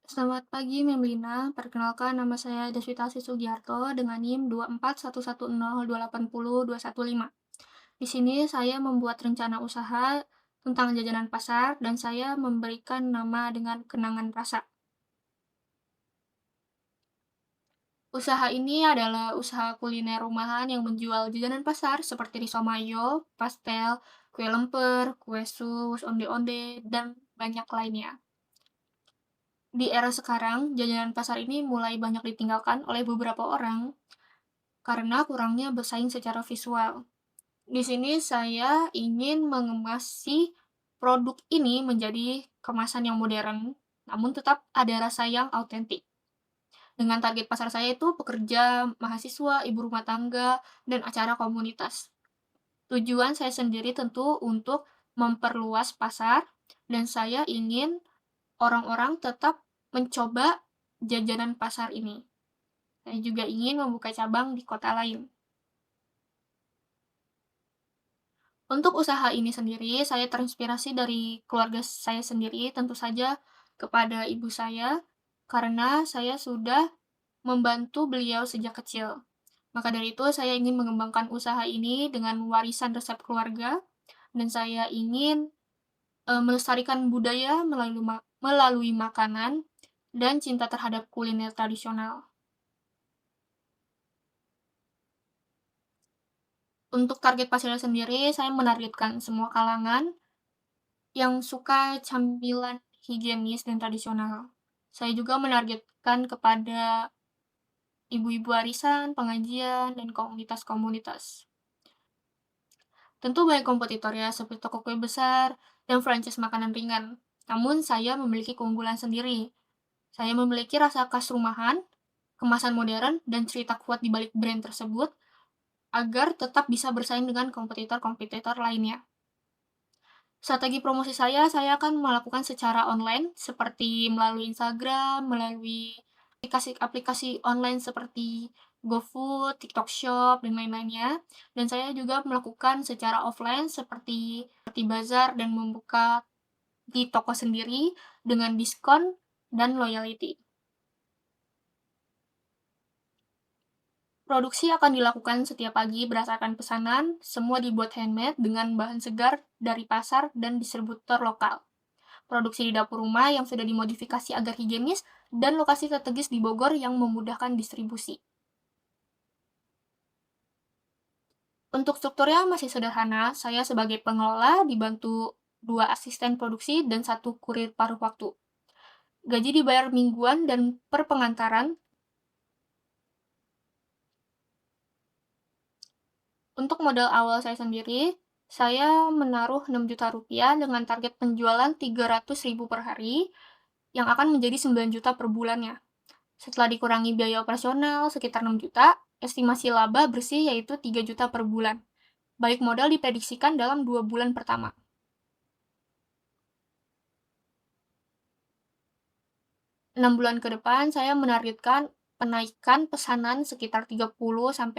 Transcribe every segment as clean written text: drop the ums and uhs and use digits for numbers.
Selamat pagi Memlina, perkenalkan nama saya Deswita Sugiarto dengan NIM 24110280215. Di sini saya membuat rencana usaha tentang jajanan pasar dan saya memberikan nama dengan kenangan rasa. Usaha ini adalah usaha kuliner rumahan yang menjual jajanan pasar seperti risol mayo, pastel, kue lemper, kue sus, onde-onde, dan banyak lainnya. Di era sekarang, jajanan pasar ini mulai banyak ditinggalkan oleh beberapa orang karena kurangnya bersaing secara visual. Di sini saya ingin mengemas si produk ini menjadi kemasan yang modern, namun tetap ada rasa yang autentik. Dengan target pasar saya itu pekerja, mahasiswa, ibu rumah tangga, dan acara komunitas. Tujuan saya sendiri tentu untuk memperluas pasar, dan saya ingin orang-orang tetap mencoba jajanan pasar ini. Saya juga ingin membuka cabang di kota lain. Untuk usaha ini sendiri, saya terinspirasi dari keluarga saya sendiri, tentu saja kepada ibu saya, karena saya sudah membantu beliau sejak kecil. Maka dari itu, saya ingin mengembangkan usaha ini dengan warisan resep keluarga, dan saya ingin melestarikan budaya melalui makanan dan cinta terhadap kuliner tradisional. Untuk target pasarnya sendiri, saya menargetkan semua kalangan yang suka camilan higienis dan tradisional. Saya juga menargetkan kepada ibu-ibu arisan, pengajian, dan komunitas-komunitas. Tentu banyak kompetitor ya, seperti toko kue besar dan franchise makanan ringan. Namun saya memiliki keunggulan sendiri. Saya memiliki rasa khas rumahan, kemasan modern, dan cerita kuat di balik brand tersebut agar tetap bisa bersaing dengan kompetitor-kompetitor lainnya. Strategi promosi saya akan melakukan secara online, seperti melalui Instagram, melalui aplikasi online seperti GoFood, TikTok Shop, dan lain-lainnya. Dan saya juga melakukan secara offline seperti bazar dan membuka di toko sendiri dengan diskon dan loyalty. Produksi akan dilakukan setiap pagi berdasarkan pesanan, semua dibuat handmade dengan bahan segar dari pasar dan distributor lokal. Produksi di dapur rumah yang sudah dimodifikasi agar higienis, dan lokasi strategis di Bogor yang memudahkan distribusi. Untuk strukturnya masih sederhana, saya sebagai pengelola dibantu 2 asisten produksi dan 1 kurir paruh waktu. Gaji dibayar mingguan dan per pengantaran. Untuk modal awal saya sendiri, saya menaruh 6 juta rupiah dengan target penjualan 300.000 per hari, yang akan menjadi 9 juta per bulannya. Setelah dikurangi biaya operasional sekitar 6 juta, estimasi laba bersih yaitu 3 juta per bulan. Balik modal diprediksikan dalam 2 bulan pertama. Enam bulan ke depan, saya menargetkan penaikan pesanan sekitar 30-50%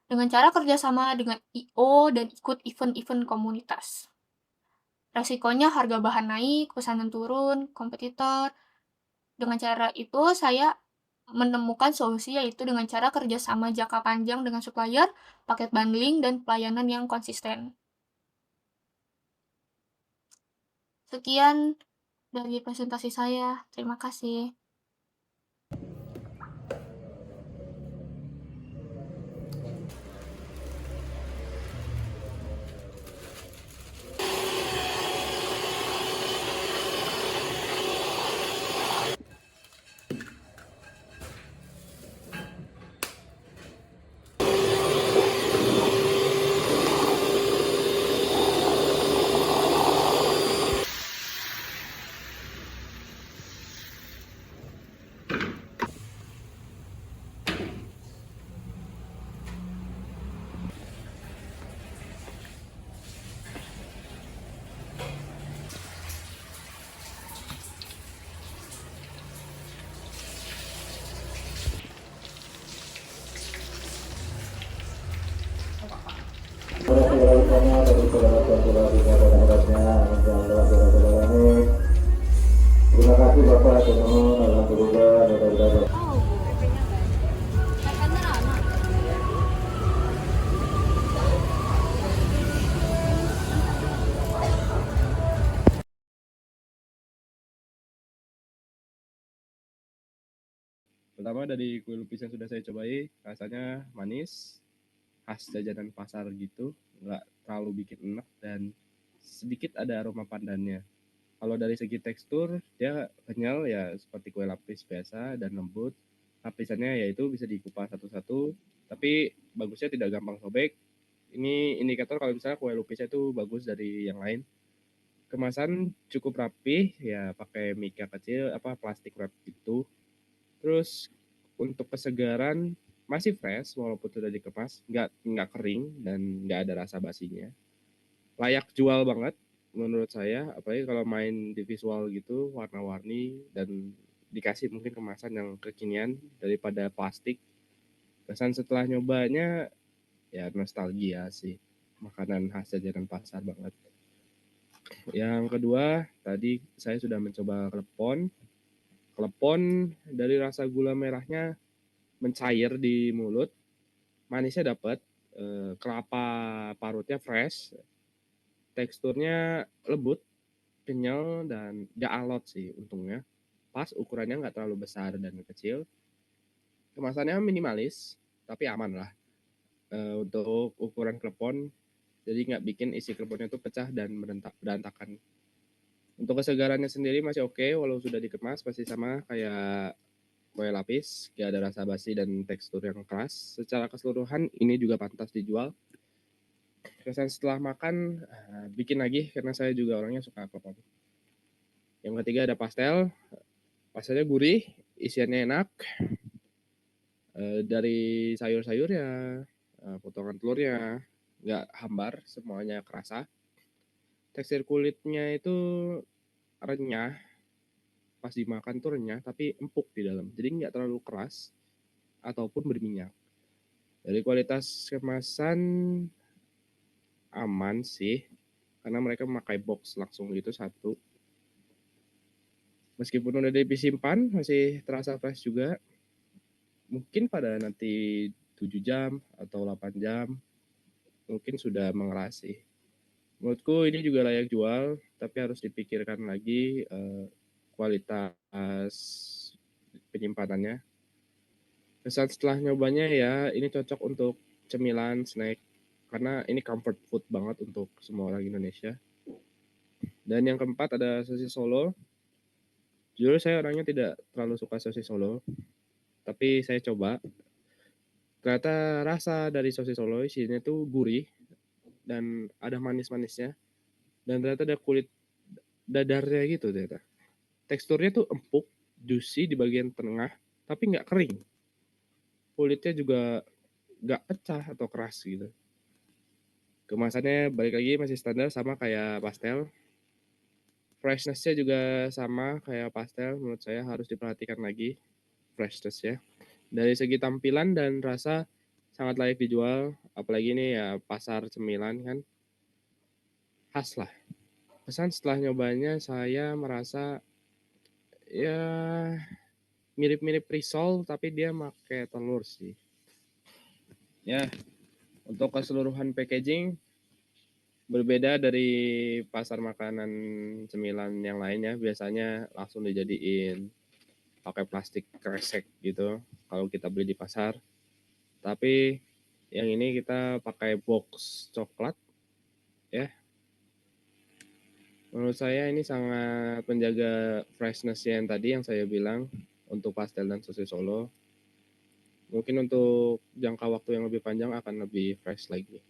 dengan cara kerjasama dengan I.O. dan ikut event-event komunitas. Resikonya harga bahan naik, pesanan turun, kompetitor. Dengan cara itu, saya menemukan solusi yaitu dengan cara kerjasama jangka panjang dengan supplier, paket bundling, dan pelayanan yang konsisten. Sekian dari presentasi saya. Terima kasih. kasih Bapak, teman-teman. Alhamdulillah, mudah-mudahan. Pertama dari kue lupis yang sudah saya cobai, rasanya manis, khas jajanan pasar gitu, nggak terlalu bikin enak dan sedikit ada aroma pandannya. Kalau dari segi tekstur, dia kenyal ya seperti kue lapis biasa dan lembut. Lapisannya yaitu bisa dikupas satu-satu, tapi bagusnya tidak gampang sobek. Ini indikator kalau misalnya kue lupisnya itu bagus dari yang lain. Kemasan cukup rapi, ya pakai mika kecil, apa plastik wrap gitu. Terus untuk kesegaran masih fresh walaupun sudah dikemas, nggak kering dan nggak ada rasa basinya. Layak jual banget menurut saya, apalagi kalau main di visual gitu, warna-warni dan dikasih mungkin kemasan yang kekinian daripada plastik. Kesan setelah nyobanya ya nostalgia sih, makanan khas jajanan pasar banget. Yang kedua, tadi saya sudah mencoba klepon. Klepon dari rasa gula merahnya mencair di mulut, manisnya dapat, kelapa parutnya fresh, teksturnya lembut, kenyal, dan gak alot sih untungnya. Pas, ukurannya nggak terlalu besar dan kecil. Kemasannya minimalis, tapi aman lah. Untuk ukuran klepon, jadi nggak bikin isi kleponnya tuh pecah dan berantakan. Untuk kesegarannya sendiri masih oke, walau sudah dikemas masih sama kayak kue lapis, gak ada rasa basi dan tekstur yang keras. Secara keseluruhan ini juga pantas dijual. Kesan setelah makan bikin lagi karena saya juga orangnya suka klepon. Yang ketiga ada pastel. Pastelnya gurih, isiannya enak. Dari sayur-sayurnya, potongan telurnya, nggak hambar, semuanya kerasa. Tekstur kulitnya itu renyah, pas dimakan tuh renyah, tapi empuk di dalam. Jadi nggak terlalu keras ataupun berminyak. Dari kualitas kemasan aman sih, karena mereka memakai box langsung gitu satu. Meskipun udah disimpan, masih terasa fresh juga. Mungkin pada nanti 7 jam atau 8 jam, mungkin sudah mengeras sih. Menurutku ini juga layak jual, tapi harus dipikirkan lagi kualitas penyimpanannya. Kesan setelah nyobanya ya, ini cocok untuk cemilan, snack, karena ini comfort food banget untuk semua orang Indonesia. Dan yang keempat ada sosis Solo. Jujur saya orangnya tidak terlalu suka sosis Solo, tapi saya coba. Ternyata rasa dari sosis Solo isinya tuh gurih dan ada manis-manisnya. Dan ternyata ada kulit dadarnya gitu ternyata. Teksturnya tuh empuk, juicy di bagian tengah, tapi nggak kering. Kulitnya juga nggak pecah atau keras gitu. Kemasannya balik lagi masih standar sama kayak pastel. Freshness-nya juga sama kayak pastel, menurut saya harus diperhatikan lagi freshness-nya. Dari segi tampilan dan rasa sangat layak dijual, apalagi ini ya pasar cemilan kan, khas lah. Pesan setelah nyobanya saya merasa ya mirip-mirip risol tapi dia pakai telur sih. Ya, untuk keseluruhan packaging berbeda dari pasar makanan cemilan yang lainnya, biasanya langsung dijadiin pakai plastik kresek gitu kalau kita beli di pasar. Tapi yang ini kita pakai box coklat ya. Menurut saya ini sangat menjaga freshness yang tadi yang saya bilang untuk pastel dan sosis Solo. Mungkin untuk jangka waktu yang lebih panjang akan lebih fresh lagi.